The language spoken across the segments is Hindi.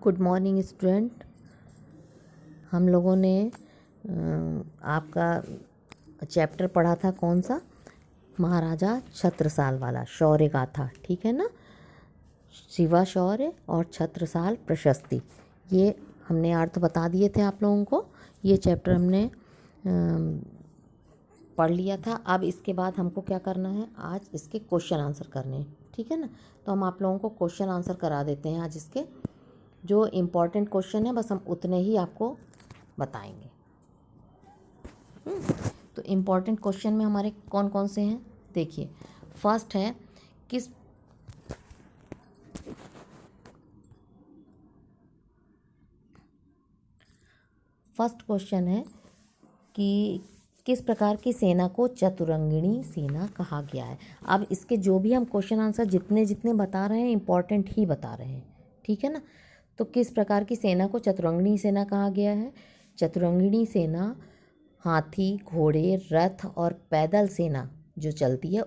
Good morning student. हम लोगों ने आपका चैप्टर पढ़ा था कौन सा, महाराजा छत्रसाल वाला, शौर्य गाथा, ठीक है ना। शिवा शौर्य और छत्रसाल प्रशस्ति, ये हमने अर्थ बता दिए थे आप लोगों को। ये चैप्टर हमने पढ़ लिया था। अब इसके बाद हमको क्या करना है, आज इसके क्वेश्चन आंसर करने हैं, ठीक है ना। तो हम आप लोगों को क्वेश्चन आंसर करा देते हैं। आज इसके जो इम्पोर्टेंट क्वेश्चन है बस हम उतने ही आपको बताएंगे। तो इम्पोर्टेंट क्वेश्चन में हमारे कौन कौन से हैं, देखिए। फर्स्ट है फर्स्ट क्वेश्चन है कि किस प्रकार की सेना को चतुरंगिणी सेना कहा गया है। अब इसके जो भी हम क्वेश्चन आंसर जितने जितने बता रहे हैं इम्पॉर्टेंट ही बता रहे हैं, ठीक है ना। तो किस प्रकार की सेना को चतुरंगिणी सेना कहा गया है। चतुरंगिणी सेना हाथी, घोड़े, रथ और पैदल सेना जो चलती है,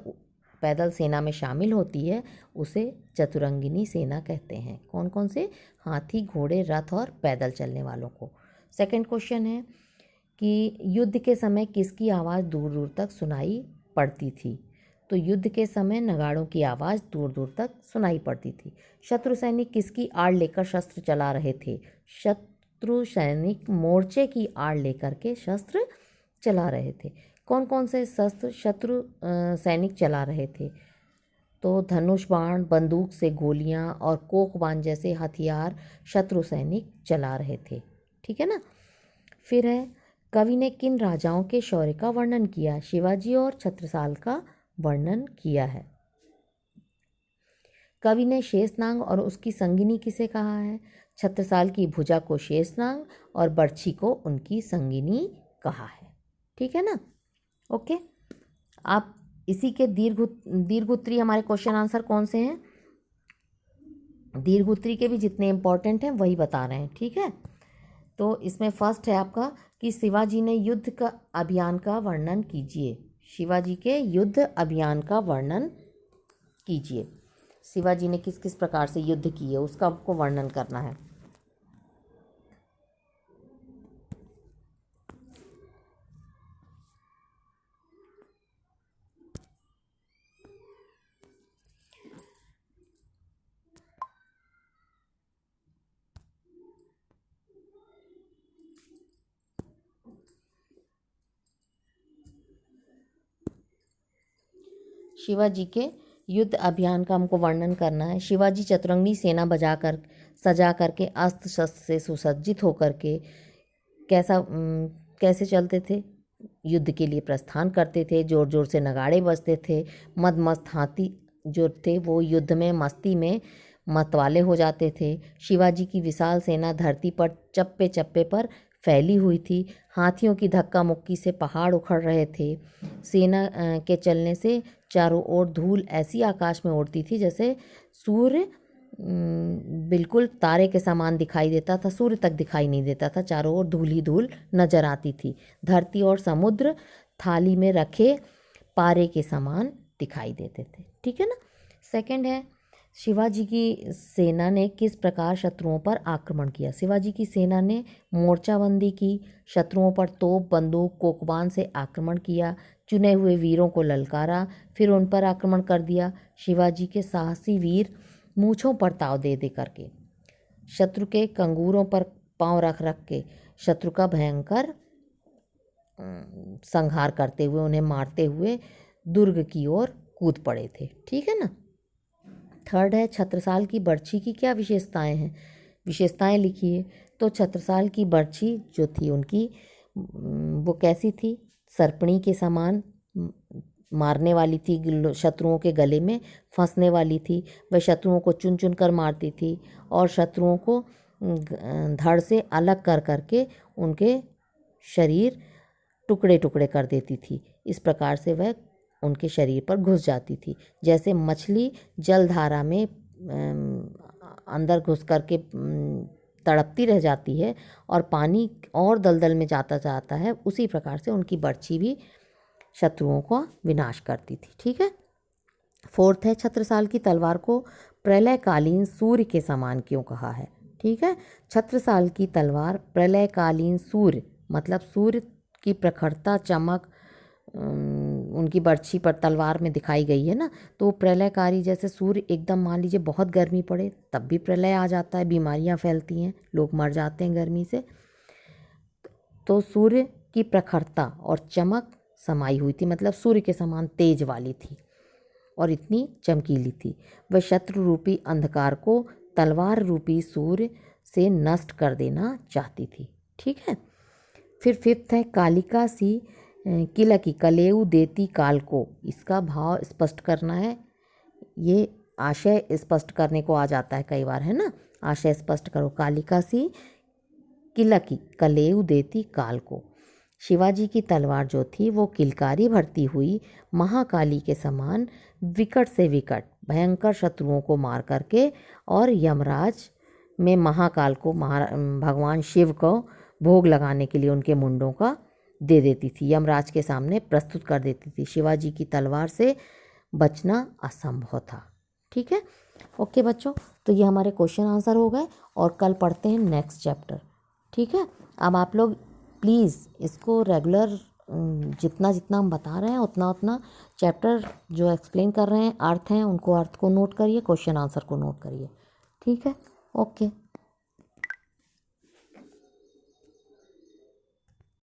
पैदल सेना में शामिल होती है, उसे चतुरंगिनी सेना कहते हैं। कौन कौन से, हाथी, घोड़े, रथ और पैदल चलने वालों को। सेकंड क्वेश्चन है कि युद्ध के समय किसकी आवाज़ दूर दूर तक सुनाई पड़ती थी। तो युद्ध के समय नगाड़ों की आवाज़ दूर दूर तक सुनाई पड़ती थी। शत्रु सैनिक किसकी आड़ लेकर शस्त्र चला रहे थे। शत्रु सैनिक मोर्चे की आड़ लेकर के शस्त्र चला रहे थे। कौन कौन से शस्त्र शत्रु सैनिक चला रहे थे। तो धनुष बाण, बंदूक से गोलियां और कोक बाण जैसे हथियार शत्रु सैनिक चला रहे थे, ठीक है ना। फिर है, कवि ने किन राजाओं के शौर्य का वर्णन किया। शिवाजी और छत्रसाल का वर्णन किया है। कवि ने शेषनाग और उसकी संगिनी किसे कहा है। छत्रसाल की भुजा को शेषनाग और बर्छी को उनकी संगिनी कहा है, ठीक है ना। ओके, आप इसी के दीर्घोत्तरी हमारे क्वेश्चन आंसर कौन से हैं, दीर्घोत्तरी के भी जितने इंपॉर्टेंट हैं वही बता रहे हैं, ठीक है। तो इसमें फर्स्ट है आपका कि शिवाजी ने युद्ध का अभियान का वर्णन कीजिए। शिवाजी के युद्ध अभियान का वर्णन कीजिए। शिवाजी ने किस किस प्रकार से युद्ध किए उसका आपको वर्णन करना है। शिवाजी के युद्ध अभियान का हमको वर्णन करना है। शिवाजी चतुरंगी सेना बजाकर सजा करके अस्त्र शस्त्र से सुसज्जित होकर के कैसे चलते थे, युद्ध के लिए प्रस्थान करते थे। जोर जोर से नगाड़े बजते थे। मद मस्त हाथी जो थे वो युद्ध में मस्ती में मतवाले हो जाते थे। शिवाजी की विशाल सेना धरती पर चप्पे चप्पे पर फैली हुई थी। हाथियों की धक्का मुक्की से पहाड़ उखड़ रहे थे। सेना के चलने से चारों ओर धूल ऐसी आकाश में उड़ती थी जैसे सूर्य बिल्कुल तारे के समान दिखाई देता था, सूर्य तक दिखाई नहीं देता था, चारों ओर धूल ही धूल नजर आती थी। धरती और समुद्र थाली में रखे पारे के समान दिखाई देते थे, ठीक है ना। सेकंड है, शिवाजी की सेना ने किस प्रकार शत्रुओं पर आक्रमण किया। शिवाजी की सेना ने मोर्चाबंदी की, शत्रुओं पर तोप, बंदूक, कोकबान से आक्रमण किया, चुने हुए वीरों को ललकारा, फिर उन पर आक्रमण कर दिया। शिवाजी के साहसी वीर मूँछों पर ताव दे दे करके, शत्रु के कंगूरों पर पांव रख रख के शत्रु का भयंकर संहार करते हुए, उन्हें मारते हुए दुर्ग की ओर कूद पड़े थे, ठीक है ना। थर्ड है, छत्रसाल की बर्छी की क्या विशेषताएं हैं, विशेषताएं लिखिए। तो छत्रसाल की बर्छी जो थी उनकी वो कैसी थी, सर्पणी के समान मारने वाली थी, शत्रुओं के गले में फंसने वाली थी। वह शत्रुओं को चुन चुन कर मारती थी और शत्रुओं को धड़ से अलग कर करके उनके शरीर टुकड़े टुकड़े कर देती थी। इस प्रकार से वह उनके शरीर पर घुस जाती थी, जैसे मछली जलधारा में अंदर घुस करके तड़पती रह जाती है और पानी और दलदल में जाता जाता है, उसी प्रकार से उनकी बर्छी भी शत्रुओं का विनाश करती थी, ठीक है। फोर्थ है, छत्रसाल की तलवार को प्रलयकालीन सूर्य के समान क्यों कहा है, ठीक है। छत्रसाल की तलवार प्रलयकालीन सूर्य, मतलब सूर्य की प्रखरता चमक उनकी बर्छी पर तलवार में दिखाई गई है ना, तो प्रलयकारी, जैसे सूर्य एकदम मान लीजिए बहुत गर्मी पड़े तब भी प्रलय आ जाता है, बीमारियां फैलती हैं, लोग मर जाते हैं गर्मी से। तो सूर्य की प्रखरता और चमक समाई हुई थी, मतलब सूर्य के समान तेज वाली थी और इतनी चमकीली थी। वह शत्रु रूपी अंधकार को तलवार रूपी सूर्य से नष्ट कर देना चाहती थी। ठीक है। फिर फिफ्थ है कालिका सी किला की कलेऊ देती काल को। इसका भाव स्पष्ट करना है, ये आशय स्पष्ट करने को आ जाता है कई बार, है ना। आशय स्पष्ट करो। कालिका सी किला की कलेऊ देती काल को। शिवाजी की तलवार जो थी वो किलकारी भरती हुई महाकाली के समान विकट से विकट भयंकर शत्रुओं को मार करके और यमराज में महाकाल को भगवान शिव को भोग लगाने के लिए उनके मुंडों का दे देती थी, यमराज के सामने प्रस्तुत कर देती थी। शिवाजी की तलवार से बचना असंभव था। ठीक है। ओके बच्चों, तो ये हमारे क्वेश्चन आंसर हो गए और कल पढ़ते हैं नेक्स्ट चैप्टर। ठीक है। अब आप लोग प्लीज़ इसको रेगुलर जितना जितना हम बता रहे हैं उतना उतना चैप्टर जो एक्सप्लेन कर रहे हैं अर्थ हैं उनको अर्थ को नोट करिए, क्वेश्चन आंसर को नोट करिए। ठीक है। ओके।